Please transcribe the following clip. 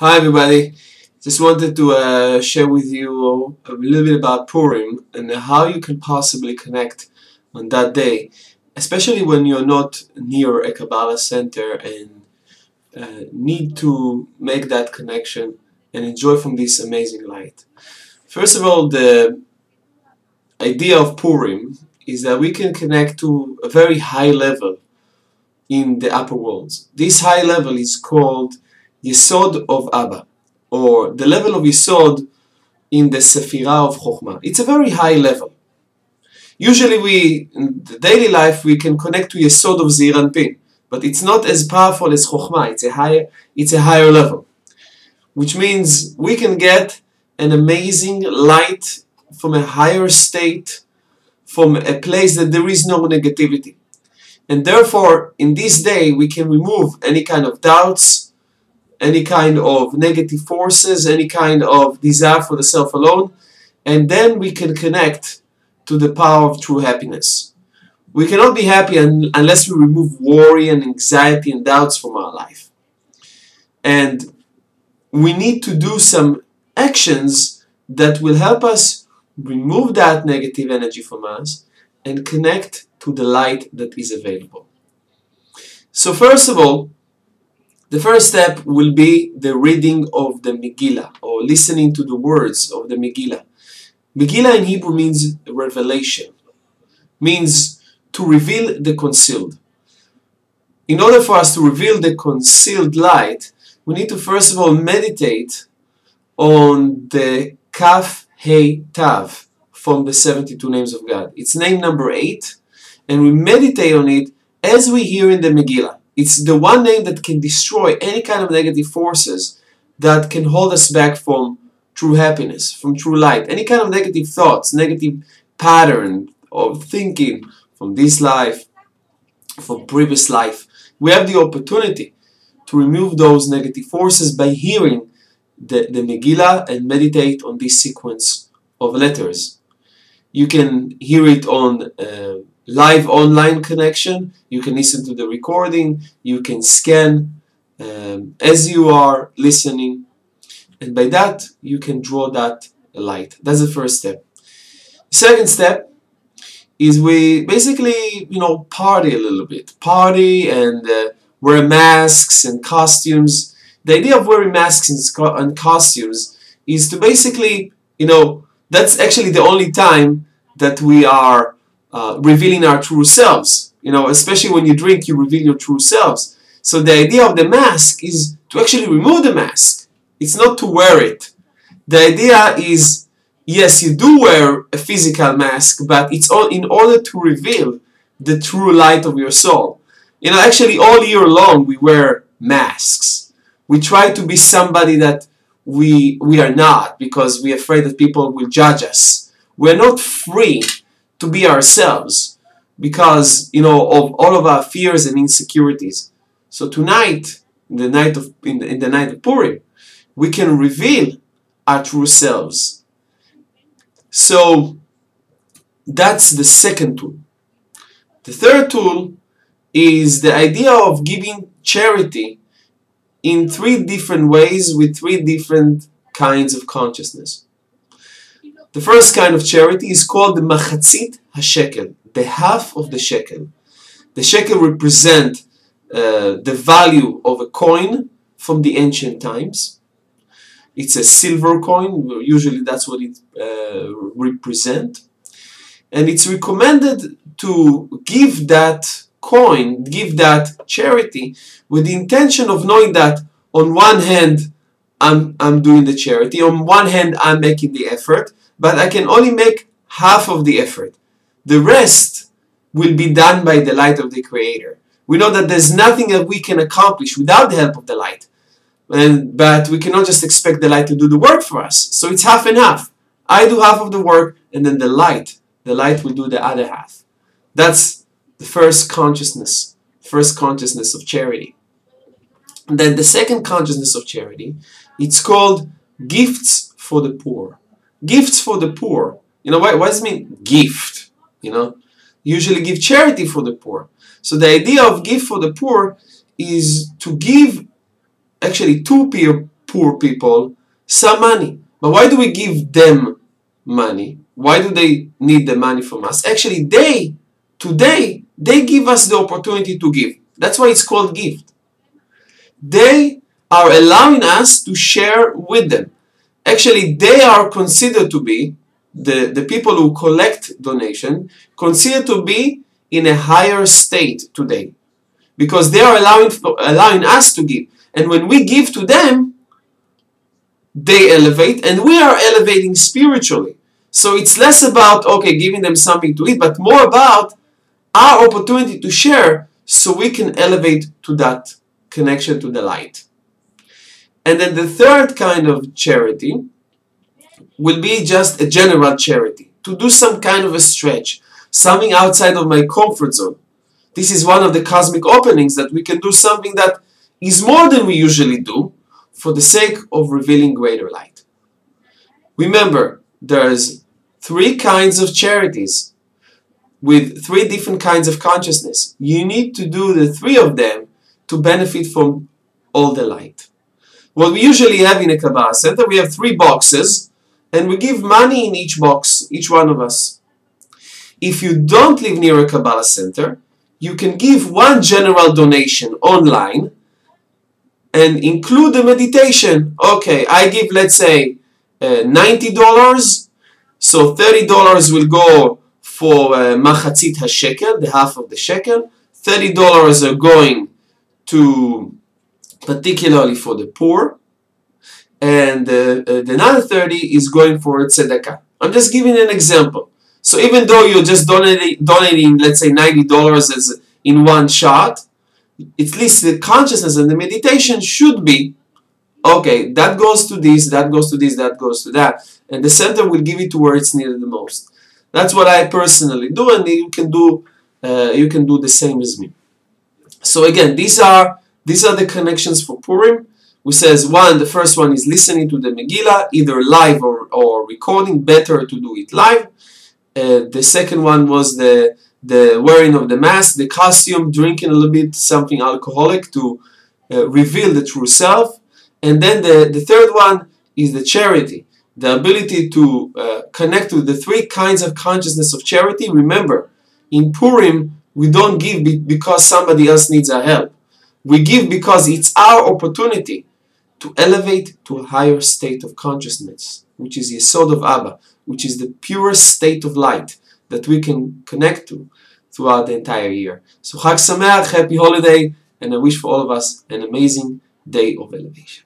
Hi everybody, just wanted to share with you a little bit about Purim and how you can possibly connect on that day, especially when you're not near a Kabbalah center and need to make that connection and enjoy from this amazing light. First of all, the idea of Purim is that we can connect to a very high level in the upper worlds. This high level is called Yesod of Abba, or the level of Yesod in the Sephirah of Chokhmah. It's a very high level. Usually in the daily life, we can connect to Yesod of Zeir Anpin, but it's not as powerful as Chokhmah. It's a higher level, which means we can get an amazing light from a higher state, from a place that there is no negativity. And therefore, in this day, we can remove any kind of doubts, any kind of negative forces, any kind of desire for the self alone, and then we can connect to the power of true happiness. We cannot be happy unless we remove worry and anxiety and doubts from our life. And we need to do some actions that will help us remove that negative energy from us and connect to the light that is available. So first of all, the first step will be the reading of the Megillah, or listening to the words of the Megillah. Megillah in Hebrew means revelation, means to reveal the concealed. In order for us to reveal the concealed light, we need to first of all meditate on the Kaf Hei Tav from the 72 names of God. It's name number 8, and we meditate on it as we hear in the Megillah. It's the one name that can destroy any kind of negative forces that can hold us back from true happiness, from true light. Any kind of negative thoughts, negative pattern of thinking from this life, from previous life. We have the opportunity to remove those negative forces by hearing the Megillah and meditate on this sequence of letters. You can hear it on live online connection, you can listen to the recording, you can scan as you are listening, and by that you can draw that light. That's the first step. Second step is we basically, party a little bit. Party and wear masks and costumes. The idea of wearing masks and costumes is to basically, that's actually the only time that we are revealing our true selves. Especially when you drink, you reveal your true selves. So the idea of the mask is to actually remove the mask. It's not to wear it. The idea is, yes, you do wear a physical mask, but it's all in order to reveal the true light of your soul. Actually all year long we wear masks. We try to be somebody that we are not, because we're afraid that people will judge us. We're not free to be ourselves because of all of our fears and insecurities. So tonight, in the night of Purim, we can reveal our true selves. So that's the second tool. The third tool is the idea of giving charity in 3 different ways with 3 different kinds of consciousness. The first kind of charity is called the Machatzit HaShekel, the half of the shekel. The shekel represent the value of a coin from the ancient times. It's a silver coin, usually that's what it represents. And it's recommended to give that coin, give that charity, with the intention of knowing that on one hand I'm doing the charity, on one hand I'm making the effort, but I can only make half of the effort. The rest will be done by the light of the Creator. We know that there's nothing that we can accomplish without the help of the light. But we cannot just expect the light to do the work for us. So it's half and half. I do half of the work, and then the light will do the other half. That's the first consciousness of charity. And then the second consciousness of charity, it's called gifts for the poor. Gifts for the poor. Why does it mean gift? Usually give charity for the poor. So the idea of gift for the poor is to give actually two poor people some money. But why do we give them money? Why do they need the money from us? Actually, today, they give us the opportunity to give. That's why it's called gift. They are allowing us to share with them. Actually, they are considered to be, the people who collect donation, considered to be in a higher state today. Because they are allowing us to give. And when we give to them, they elevate, and we are elevating spiritually. So it's less about, okay, giving them something to eat, but more about our opportunity to share so we can elevate to that connection to the light. And then the third kind of charity will be just a general charity, to do some kind of a stretch, something outside of my comfort zone. This is one of the cosmic openings, that we can do something that is more than we usually do for the sake of revealing greater light. Remember, there's 3 kinds of charities with 3 different kinds of consciousness. You need to do the 3 of them to benefit from all the light. What we usually have in a Kabbalah center, we have 3 boxes, and we give money in each box, each one of us. If you don't live near a Kabbalah center, you can give one general donation online and include the meditation. Okay, I give, let's say, $90, so $30 will go for machatzit hashekel, the half of the shekel. $30 are going to particularly for the poor, and the another 30 is going for tzedakah. I'm just giving an example. So even though you're just donating, let's say $90 as in one shot, at least the consciousness and the meditation should be, okay, that goes to this, that goes to this, that goes to that, and the center will give it to where it's needed the most. That's what I personally do, and you can do the same as me. So again, these are the connections for Purim. We says the first one is listening to the Megillah, either live or recording. Better to do it live. The second one was the wearing of the mask, the costume, drinking a little bit something alcoholic to reveal the true self. And then the third one is the charity, the ability to connect to the 3 kinds of consciousness of charity. Remember, in Purim, we don't give because somebody else needs our help. We give because it's our opportunity to elevate to a higher state of consciousness, which is Yesod of Abba, which is the purest state of light that we can connect to throughout the entire year. So Chag Sameach, happy holiday, and I wish for all of us an amazing day of elevation.